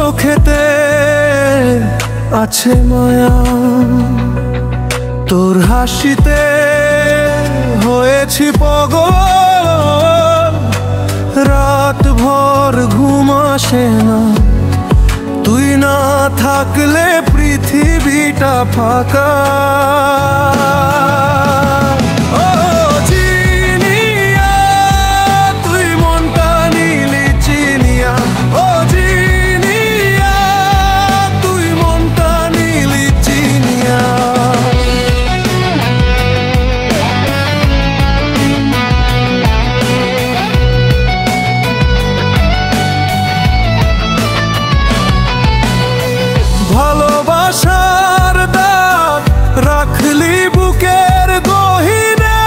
চোখেতে আছে মায়া, তোর হাসিতে হয়েছি পাগল। রাত ভর ঘুম আসে না, তুই না থাকলে পৃথিবীটা ফাঁকা। ভালোবাসার দাগ রাখলি বুকের গহীনে,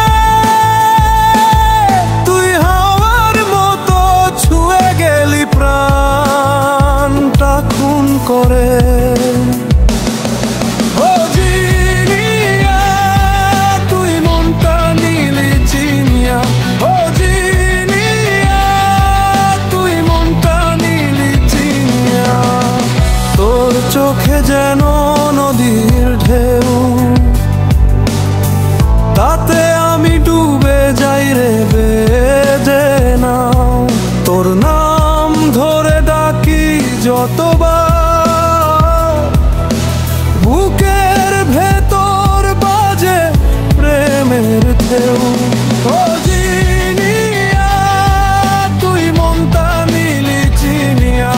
তুই হাওয়ার মতো ছুঁয়ে গেলি প্রাণটা খুন করে। ও জিনিয়া তুই মনটা নিলি চিনিয়া, ও জিনিয়া তুই মনটা নিলি চিনিয়া। তোর চোখে যেন নদীর ঢেউ, তাতে আমি ডুবে যাই রে বেজে নাও। তোর নাম ধরে ডাকি যতবার, বুকের ভেতর বাজে প্রেমের ঢেউ। ও জিনিয়া তুই মনটা নিলি চিনিয়া,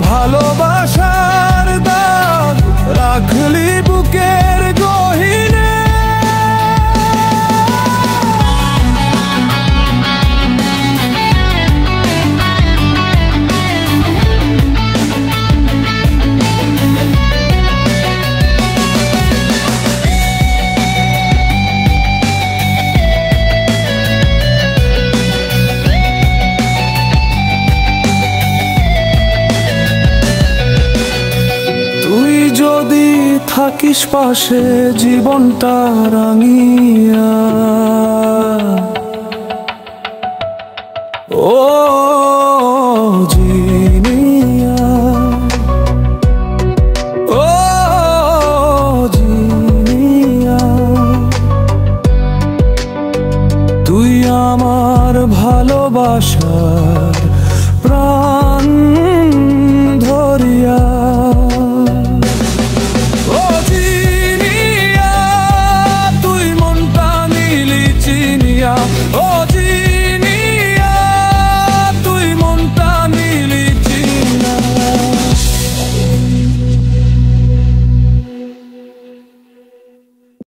ভালোবাসার দাগ রাখলি বুকের গহীনে। তুই যদি থাকিস পাশে জীবনটা রাঙিয়া, ও জিনিয়া, ও জিনিয়া, তুই আমার ভালোবাসা